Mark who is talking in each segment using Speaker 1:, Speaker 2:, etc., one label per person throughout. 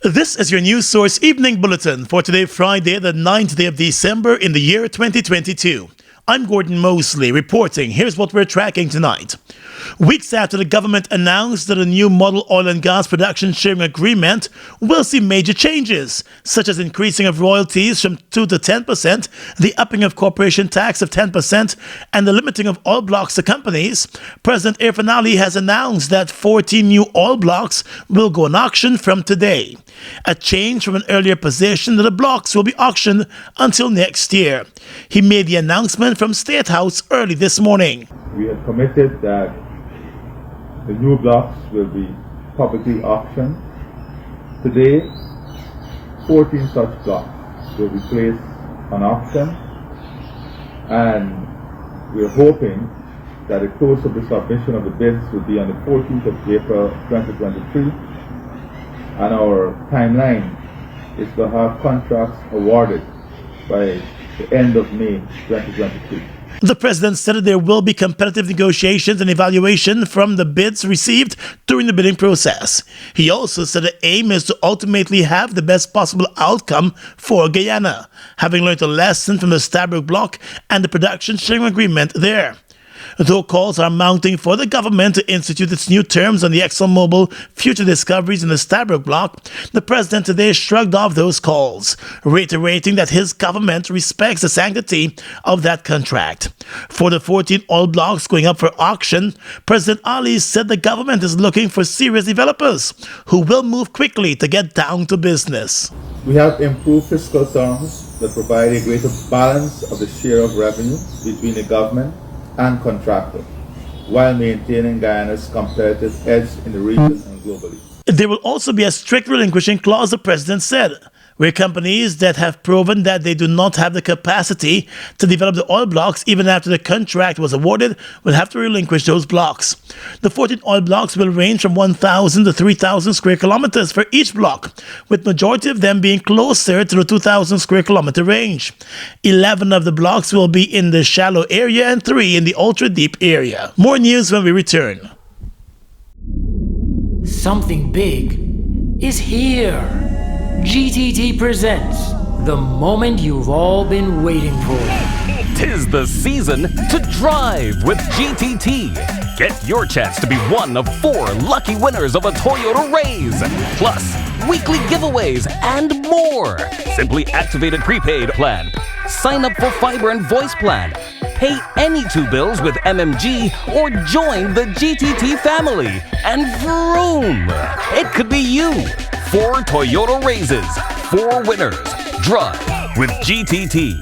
Speaker 1: This is your News Source Evening Bulletin for today, Friday, the 9th day of December in the year 2022. I'm Gordon Mosley reporting. Here's what we're tracking tonight. Weeks after the government announced that a new model oil and gas production sharing agreement will see major changes, such as increasing of royalties from 2 to 10%, the upping of corporation tax of 10%, and the limiting of oil blocks to companies, President Irfaan Ali has announced that 14 new oil blocks will go on auction from today. A change from an earlier position that the blocks will be auctioned until next year. He made the announcement from State House early this morning.
Speaker 2: We have committed that the new blocks will be publicly auctioned. Today, 14 such blocks will be placed on auction, and we're hoping that the close of the submission of the bids will be on the 14th of April 2023, and our timeline is to have contracts awarded by the end of May 2023.
Speaker 1: The president said that there will be competitive negotiations and evaluation from the bids received during the bidding process. He also said the aim is to ultimately have the best possible outcome for Guyana, having learned a lesson from the Stabroek block and the production sharing agreement there. Though calls are mounting for the government to institute its new terms on the ExxonMobil future discoveries in the Stabroek block, the president today shrugged off those calls, reiterating that his government respects the sanctity of that contract. For the 14 oil blocks going up for auction, President Ali said the government is looking for serious developers who will move quickly to get down to business.
Speaker 2: We have improved fiscal terms that provide a greater balance of the share of revenue between the government and contractor, while maintaining Guyana's competitive edge in the region and globally.
Speaker 1: There will also be a strict relinquishing clause, the president said, where companies that have proven that they do not have the capacity to develop the oil blocks even after the contract was awarded will have to relinquish those blocks. The 14 oil blocks will range from 1,000 to 3,000 square kilometers for each block, with majority of them being closer to the 2,000 square kilometer range. 11 of the blocks will be in the shallow area and 3 in the ultra-deep area. More news when we return.
Speaker 3: Something big is here. GTT presents the moment you've all been waiting for.
Speaker 4: 'Tis the season to drive with GTT. Get your chance to be one of 4 lucky winners of a Toyota Raise, plus weekly giveaways and more. Simply activate a prepaid plan, sign up for fiber and voice plan, pay any 2 bills with MMG, or join the GTT family, and vroom! It could be you. 4 Toyota Raises, 4 winners. Drive with GTT.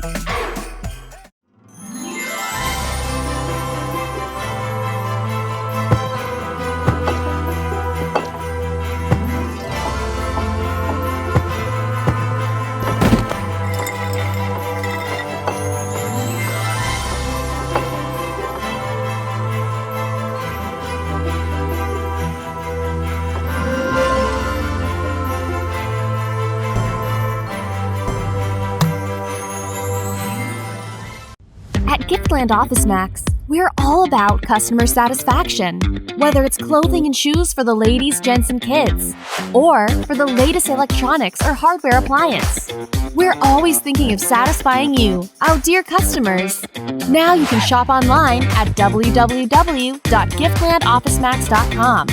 Speaker 5: At Giftland Office Max, we're all about customer satisfaction. Whether it's clothing and shoes for the ladies, gents, and kids, or for the latest electronics or hardware appliance, we're always thinking of satisfying you, our dear customers. Now you can shop online at www.giftlandofficemax.com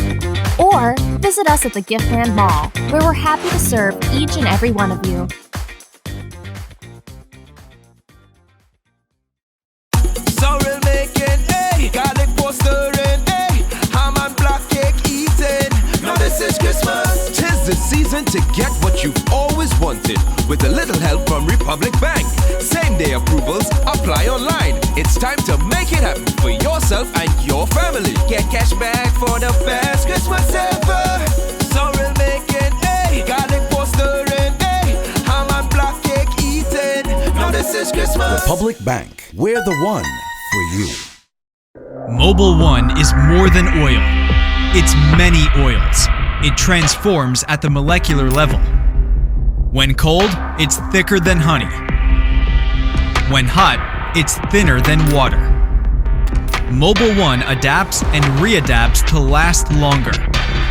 Speaker 5: or visit us at the Giftland Mall, where we're happy to serve each and every one of you.
Speaker 6: Sorrel making, hey, garlic stirring, hey, ham and black cake eating. Now this is Christmas. 'Tis the season to get what you've always wanted with a little help from Republic Bank. Same day approvals apply online. It's time to make it happen for yourself and your family. Get cash back for the best Christmas ever. Sorrel making, hey, garlic stirring, hey, ham and black cake eating. Now this is Christmas.
Speaker 7: Republic Bank, we're the one for you.
Speaker 8: Mobil 1 is more than oil. It's many oils. It transforms at the molecular level. When cold, it's thicker than honey. When hot, it's thinner than water. Mobil 1 adapts and readapts to last longer.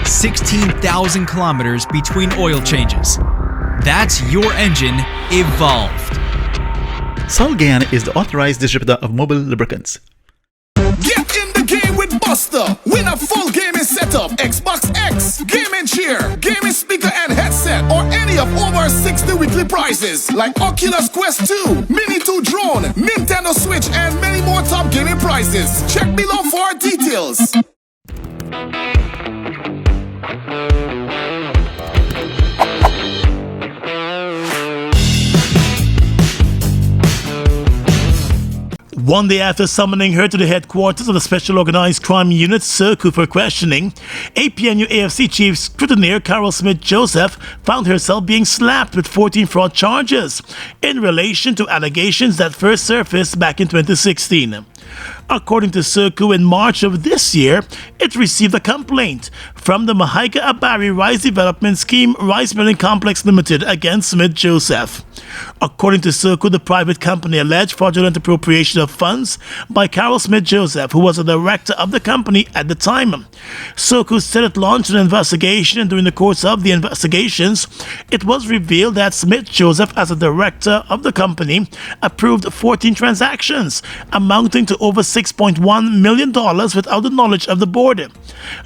Speaker 8: 16,000 kilometers between oil changes. That's your engine evolved.
Speaker 9: Sol Guyana is the authorized distributor of mobile lubricants.
Speaker 10: Get in the game with Buster. Win a full gaming setup, Xbox X, gaming chair, gaming speaker and headset, or any of over 60 weekly prizes like Oculus Quest 2, Mini 2 drone, Nintendo Switch, and many more top gaming prizes. Check below for details.
Speaker 1: One day after summoning her to the headquarters of the Special Organized Crime Unit, SERCU, for questioning, APNU AFC Chief Scrutineer Carol Smith-Joseph found herself being slapped with 14 fraud charges in relation to allegations that first surfaced back in 2016. According to SERCU, in March of this year, it received a complaint from the Mahaika Abari Rice Development Scheme Rice Milling Complex Limited against Smith-Joseph. According to SERCU, the private company alleged fraudulent appropriation of funds by Carol Smith-Joseph, who was a director of the company at the time. SERCU said it launched an investigation, and during the course of the investigations, it was revealed that Smith-Joseph, as a director of the company, approved 14 transactions amounting to over $6.1 million without the knowledge of the board.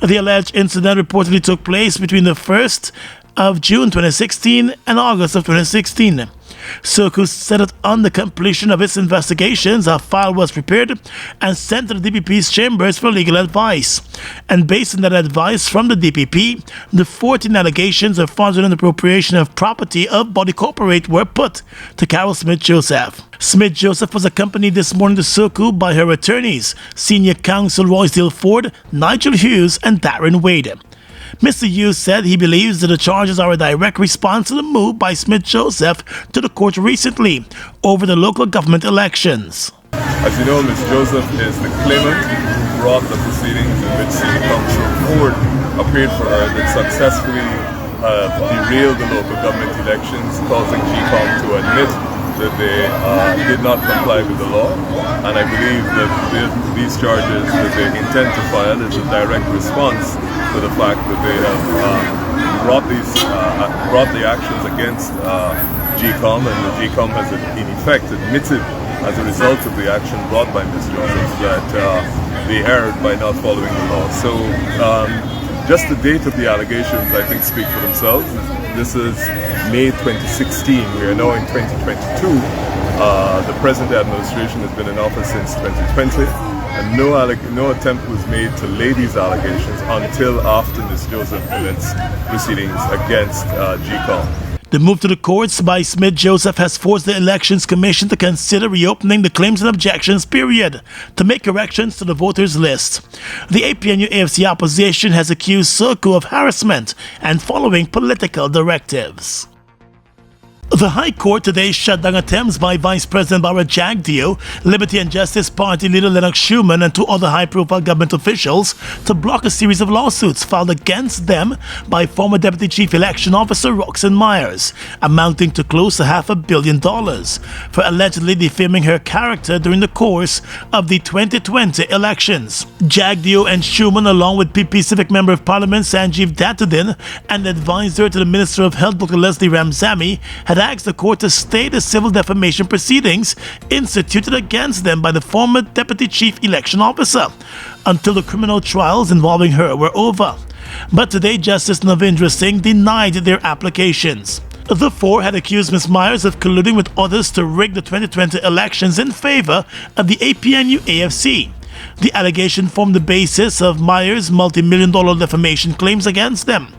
Speaker 1: The alleged incident reportedly took place between the 1st of June 2016 and August of 2016. SERCU said that on the completion of its investigations, a file was prepared and sent to the DPP's chambers for legal advice. And based on that advice from the DPP, the 14 allegations of fraudulent appropriation of property of Body Corporate were put to Carol Smith-Joseph. Smith-Joseph was accompanied this morning to SERCU by her attorneys, Senior Counsel Roysdale Ford, Nigel Hughes, and Darren Wade. Mr. Hughes said he believes that the charges are a direct response to the move by Smith-Joseph to the court recently over the local government elections.
Speaker 11: As you know, Ms. Joseph is the claimant who brought the proceedings in which Senior Counsel Ford appeared for her that successfully derailed the local government elections, causing GCOM to admit that they did not comply with the law, and I believe that these charges that they intend to file is a direct response to the fact that they have brought the actions against GCOM, and the GCOM has in effect admitted as a result of the action brought by Ms. Joseph that they erred by not following the law. So just the date of the allegations, I think, speak for themselves. This is May 2016. We are now in 2022. The present administration has been in office since 2020, and no attempt was made to lay these allegations until after Ms. Joseph commenced proceedings against GCOM.
Speaker 1: The move to the courts by Smith-Joseph has forced the Elections Commission to consider reopening the claims and objections period to make corrections to the voters list. The APNU AFC opposition has accused SERCU of harassment and following political directives. The High Court today shut down attempts by Vice President Barbara Jagdeo, Liberty and Justice Party leader Lennox Schumann, and two other high-profile government officials to block a series of lawsuits filed against them by former Deputy Chief Election Officer Roxanne Myers, amounting to close to $500 million for allegedly defaming her character during the course of the 2020 elections. Jagdeo and Schumann, along with PP Civic Member of Parliament Sanjeev Datadin and advisor to the Minister of Health Dr. Leslie Ramzami, had asked the court to stay the civil defamation proceedings instituted against them by the former Deputy Chief Election Officer until the criminal trials involving her were over. But today, Justice Navindra Singh denied their applications. The four had accused Ms. Myers of colluding with others to rig the 2020 elections in favor of the APNU AFC. The allegation formed the basis of Myers' multi-million-dollar defamation claims against them.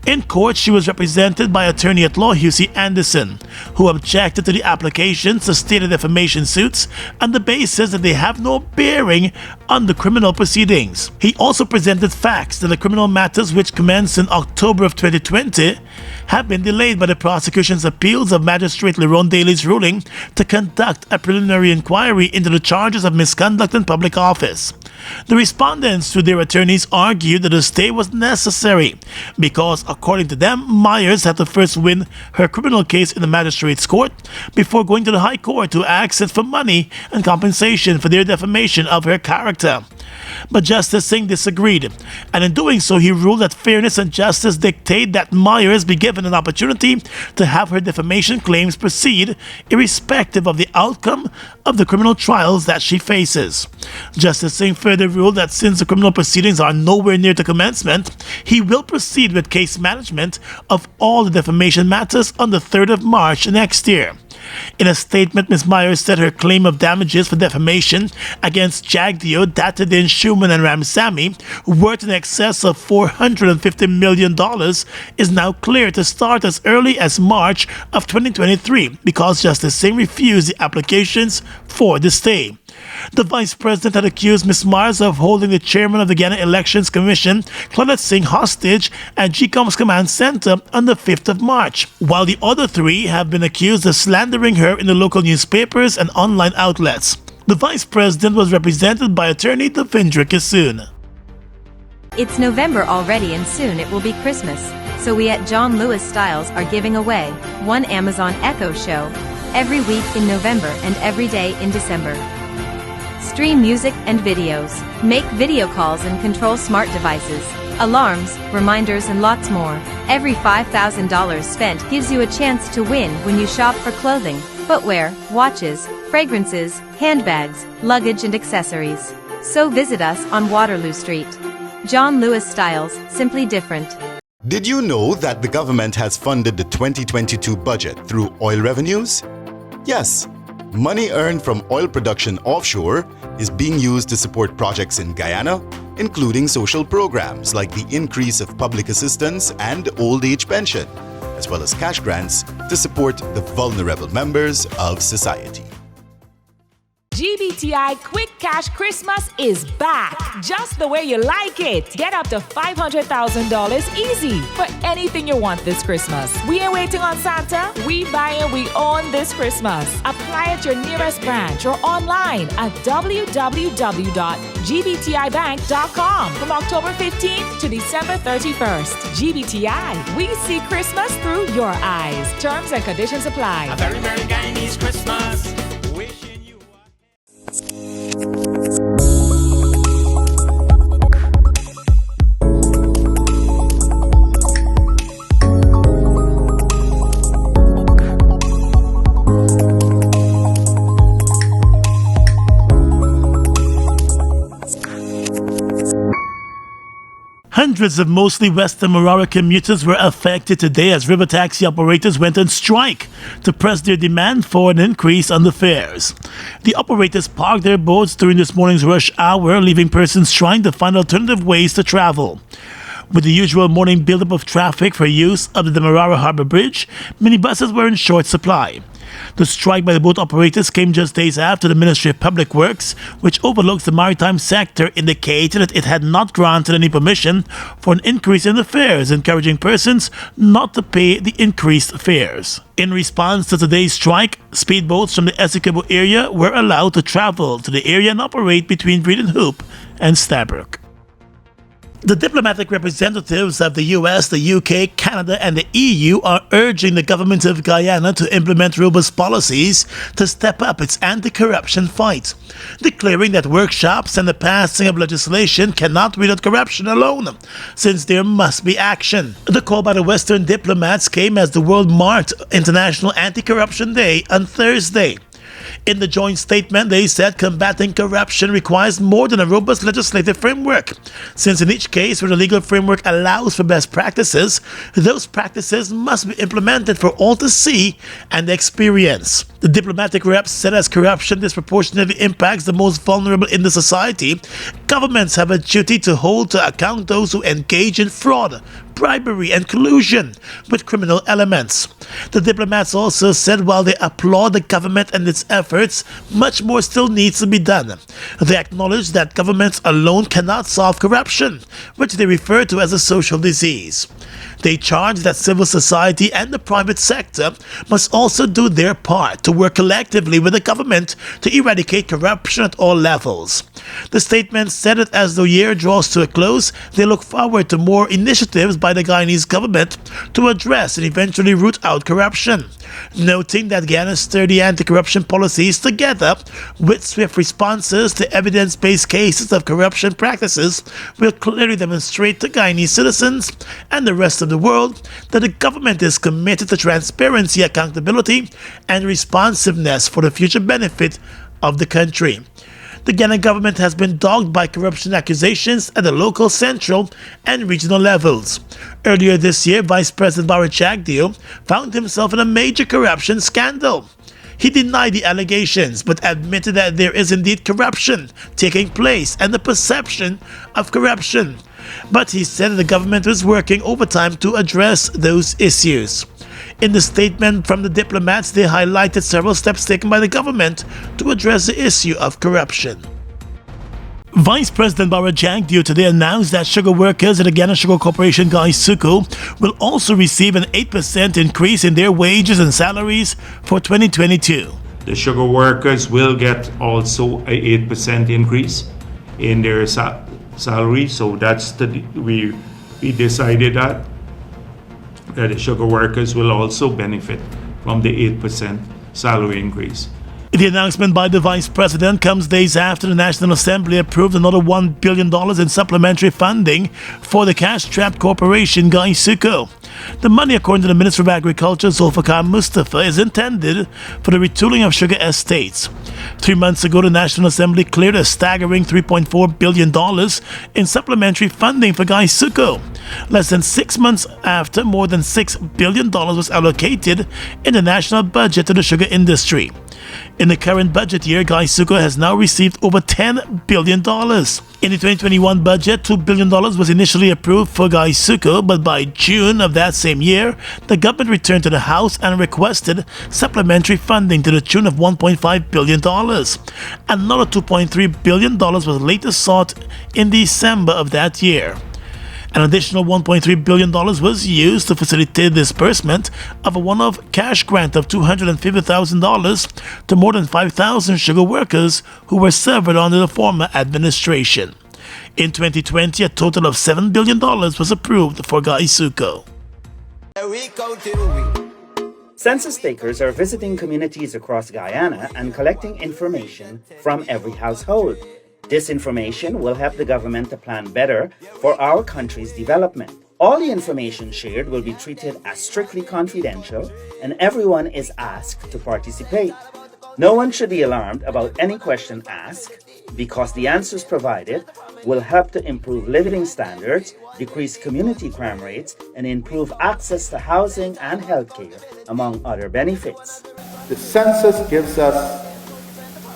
Speaker 1: In court, she was represented by attorney-at-law Husey Anderson, who objected to the applications to state defamation suits on the basis that they have no bearing on the criminal proceedings. He also presented facts that the criminal matters, which commenced in October of 2020, have been delayed by the prosecution's appeals of Magistrate Leron Daly's ruling to conduct a preliminary inquiry into the charges of misconduct in public office. The respondents, through their attorneys, argued that a stay was necessary because, according to them, Myers had to first win her criminal case in the magistrate's court before going to the High Court to ask it for money and compensation for their defamation of her character. But Justice Singh disagreed, and in doing so, he ruled that fairness and justice dictate that Myers be given an opportunity to have her defamation claims proceed, irrespective of the outcome of the criminal trials that she faces. Justice Singh further ruled that since the criminal proceedings are nowhere near to commencement, he will proceed with case management of all the defamation matters on the 3rd of March next year. In a statement, Ms. Myers said her claim of damages for defamation against Jagdeo, Datadin, Schumann, and Ramsamy, worth in excess of $450 million, is now clear to start as early as March of 2023 because Justice Singh refused the applications for the stay. The Vice President had accused Ms. Myers of holding the chairman of the Guyana Elections Commission, Claudette Singh, hostage at GCOM's command center on the 5th of March, while the other three have been accused of slandering her in the local newspapers and online outlets. The Vice President was represented by attorney Devendra Kissoon.
Speaker 12: It's November already and soon it will be Christmas, so we at John Lewis Styles are giving away one Amazon Echo show every week in November and every day in December. Stream music and videos, make video calls and control smart devices, alarms, reminders and lots more. Every $5,000 spent gives you a chance to win when you shop for clothing, footwear, watches, fragrances, handbags, luggage and accessories. So visit us on Waterloo Street. John Lewis Styles, simply different.
Speaker 13: Did you know that the government has funded the 2022 budget through oil revenues? Yes. Money earned from oil production offshore is being used to support projects in Guyana, including social programs like the increase of public assistance and old age pension, as well as cash grants to support the vulnerable members of society.
Speaker 14: GBTI Quick Cash Christmas is back, just the way you like it. Get up to $500,000 easy for anything you want this Christmas. We ain't waiting on Santa. We buy and we own this Christmas. Apply at your nearest branch or online at www.gbtibank.com from October 15th to December 31st. GBTI, we see Christmas through your eyes. Terms and conditions apply.
Speaker 15: A very Merry Guyanese Christmas.
Speaker 1: Hundreds of mostly Western Morara commuters were affected today as river taxi operators went on strike to press their demand for an increase on the fares. The operators parked their boats during this morning's rush hour, leaving persons trying to find alternative ways to travel. With the usual morning buildup of traffic for use of the Demerara Harbour Bridge, minibuses were in short supply. The strike by the boat operators came just days after the Ministry of Public Works, which overlooks the maritime sector, indicated that it had not granted any permission for an increase in the fares, encouraging persons not to pay the increased fares. In response to today's strike, speedboats from the Essequibo area were allowed to travel to the area and operate between Breeden Hoop and Stabroek. The diplomatic representatives of the US, the UK, Canada, and the EU are urging the government of Guyana to implement robust policies to step up its anti-corruption fight, declaring that workshops and the passing of legislation cannot weed out corruption alone, since there must be action. The call by the Western diplomats came as the world marked International Anti-Corruption Day on Thursday. In the joint statement, they said combating corruption requires more than a robust legislative framework, since in each case where the legal framework allows for best practices, those practices must be implemented for all to see and experience. The diplomatic reps said as corruption disproportionately impacts the most vulnerable in the society, governments have a duty to hold to account those who engage in fraud, bribery, and collusion with criminal elements. The diplomats also said while they applaud the government and its efforts efforts, much more still needs to be done. They acknowledge that governments alone cannot solve corruption, which they refer to as a social disease. They charge that civil society and the private sector must also do their part to work collectively with the government to eradicate corruption at all levels. The statement said that as the year draws to a close, they look forward to more initiatives by the Guyanese government to address and eventually root out corruption, noting that Guyana's sturdy anti-corruption policies, together with swift responses to evidence-based cases of corruption practices, will clearly demonstrate to Guyanese citizens and the rest of the world that the government is committed to transparency, accountability, and responsiveness for the future benefit of the country. The Guyana government has been dogged by corruption accusations at the local, central, and regional levels. Earlier this year, Vice President Barra Jagdeo found himself in a major corruption scandal. He denied the allegations, but admitted that there is indeed corruption taking place and the perception of corruption. But he said that the government was working overtime to address those issues. In the statement from the Diplomats, they highlighted several steps taken by the government to address the issue of corruption. Vice President Barra Jagdeo today announced that sugar workers at the Guyana Sugar Corporation Gaisuku will also receive an 8% increase in their wages and salaries for 2022.
Speaker 16: The sugar workers will get also an 8% increase in their salary. So that's we decided that the sugar workers will also benefit from the 8% salary increase.
Speaker 1: The announcement by the Vice President comes days after the National Assembly approved another $1 billion in supplementary funding for the cash-strapped corporation Gaisuku. The money, according to the Minister of Agriculture, Zulfikar Mustafa, is intended for the retooling of sugar estates. 3 months ago, the National Assembly cleared a staggering $3.4 billion in supplementary funding for Gaisuku. Less than 6 months after, more than $6 billion was allocated in the national budget to the sugar industry. In the current budget year, Gaisuku has now received over $10 billion. In the 2021 budget, $2 billion was initially approved for Gaisuku, but by June of that same year, the government returned to the House and requested supplementary funding to the tune of $1.5 billion. Another $2.3 billion was later sought in December of that year. An additional $1.3 billion was used to facilitate disbursement of a one-off cash grant of $250,000 to more than 5,000 sugar workers who were severed under the former administration. In 2020, a total of $7 billion was approved for Gaisuku.
Speaker 17: Census takers are visiting communities across Guyana and collecting information from every household. This information will help the government to plan better for our country's development. All the information shared will be treated as strictly confidential, and everyone is asked to participate. No one should be alarmed about any question asked, because the answers provided will help to improve living standards, decrease community crime rates, and improve access to housing and healthcare, among other benefits.
Speaker 2: The census gives us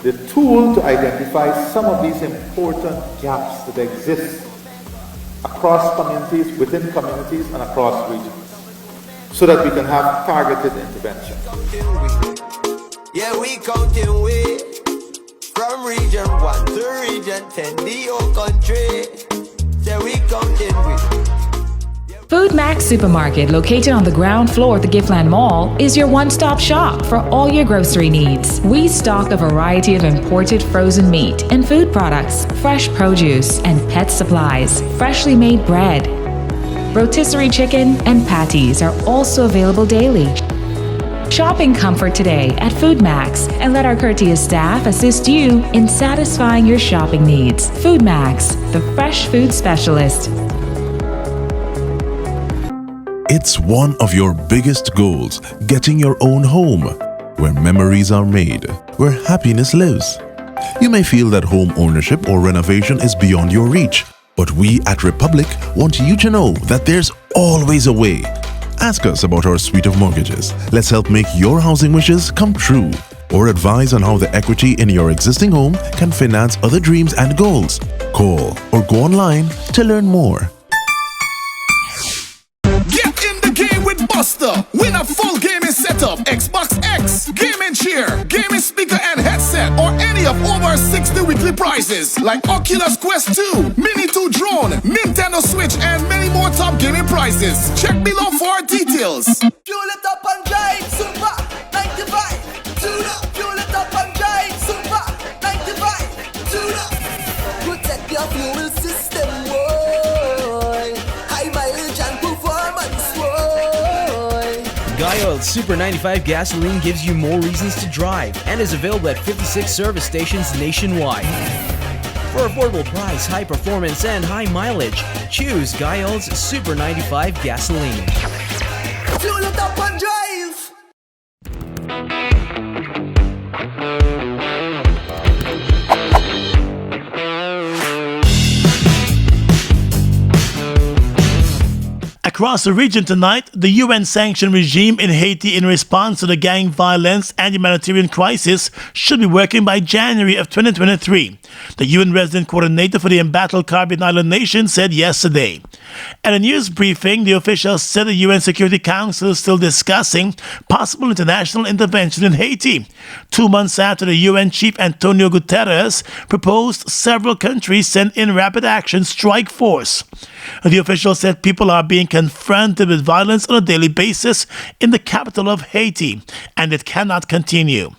Speaker 2: the tool to identify some of these important gaps that exist across communities, within communities, and across regions, so that we can have targeted intervention.
Speaker 6: Yeah, we counting way from region 1 to region 10, the whole country. Yeah, we counting way.
Speaker 14: Food Max Supermarket, located on the ground floor of the Giftland Mall, is your one-stop shop for all your grocery needs. We stock a variety of imported frozen meat and food products, fresh produce, and pet supplies, freshly made bread. Rotisserie chicken and patties are also available daily. Shop in comfort today at Food Max and let our courteous staff assist you in satisfying your shopping needs. Food Max, the fresh food specialist.
Speaker 18: It's one of your biggest goals, getting your own home, where memories are made, where happiness lives. You may feel that home ownership or renovation is beyond your reach, but we at Republic want you to know that there's always a way. Ask us about our suite of mortgages. Let's help make your housing wishes come true. Or advise on how the equity in your existing home can finance other dreams and goals. Call or go online to learn more.
Speaker 10: Buster, win a full gaming setup, Xbox X, gaming chair, gaming speaker and headset. over 60 weekly prizes like Oculus Quest 2, Mini 2 drone, Nintendo Switch, and many more top gaming prizes. Check below for details.
Speaker 6: Fuel it up and drive, Super 95. Tune up. Fuel it up and drive, Super 95. Tune up. Protect your fuel system, boy. High mileage and performance, boy.
Speaker 19: Guy Oil's Super 95 gasoline gives you more reasons to drive and is available at 56 service stations nationwide. For affordable price, high performance, and high mileage, choose Guy Oil's Super 95 gasoline.
Speaker 6: Fuel it up and drive.
Speaker 1: Across the region tonight, the UN-sanctioned regime in Haiti in response to the gang violence and humanitarian crisis should be working by January of 2023, the UN resident coordinator for the embattled Caribbean island nation said yesterday. At a news briefing, the official said the UN Security Council is still discussing possible international intervention in Haiti, 2 months after the UN chief Antonio Guterres proposed several countries send in rapid action strike force. The official said people are being confronted with violence on a daily basis in the capital of Haiti, and it cannot continue.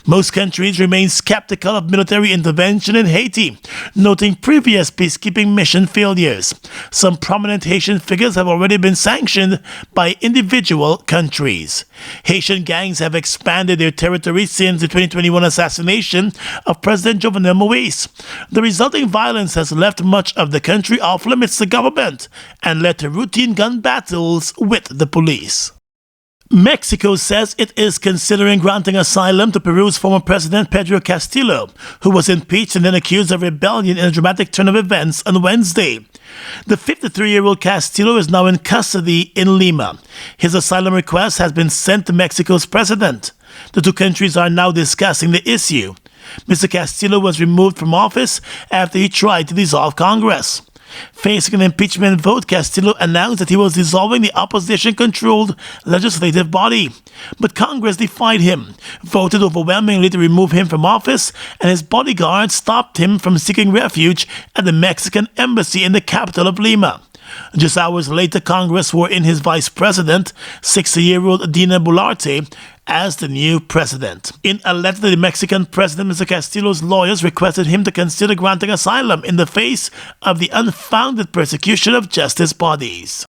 Speaker 1: Most countries remain skeptical of military intervention in Haiti, noting previous peacekeeping mission failures. Some prominent Haitian figures have already been sanctioned by individual countries. Haitian gangs have expanded their territory since the 2021 assassination of President Jovenel Moïse. The resulting violence has left much of the country off limits to government and led to routine gun battles with the police. Mexico says it is considering granting asylum to Peru's former president Pedro Castillo, who was impeached and then accused of rebellion in a dramatic turn of events on Wednesday. The 53-year-old Castillo is now in custody in Lima. His asylum request has been sent to Mexico's president. The two countries are now discussing the issue. Mr. Castillo was removed from office after he tried to dissolve Congress. Facing an impeachment vote, Castillo announced that he was dissolving the opposition-controlled legislative body. But Congress defied him, voted overwhelmingly to remove him from office, and his bodyguards stopped him from seeking refuge at the Mexican embassy in the capital of Lima. Just hours later, Congress swore in his vice president, 60-year-old Dina Boluarte, as the new president. In a letter to the Mexican president, Mr. Castillo's lawyers requested him to consider granting asylum in the face of the unfounded persecution of justice bodies.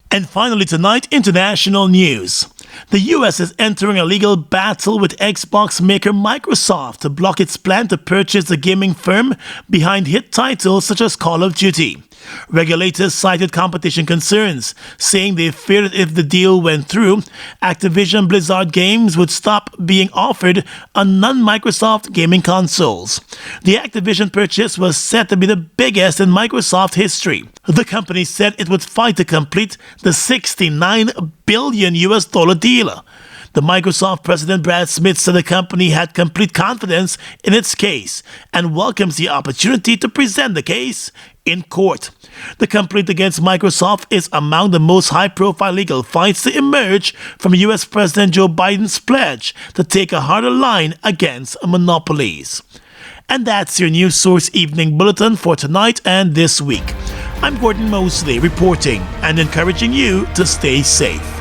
Speaker 1: And finally tonight, international news. The US is entering a legal battle with Xbox maker Microsoft to block its plan to purchase the gaming firm behind hit titles such as Call of Duty. Regulators cited competition concerns, saying they feared that if the deal went through, Activision Blizzard games would stop being offered on non-Microsoft gaming consoles. The Activision purchase was said to be the biggest in Microsoft history. The company said it would fight to complete the $69 billion deal. The Microsoft president Brad Smith said the company had complete confidence in its case and welcomes the opportunity to present the case in court. The complaint against Microsoft is among the most high-profile legal fights to emerge from U.S. President Joe Biden's pledge to take a harder line against monopolies. And that's your News Source Evening Bulletin for tonight and this week. I'm Gordon Mosley reporting and encouraging you to stay safe.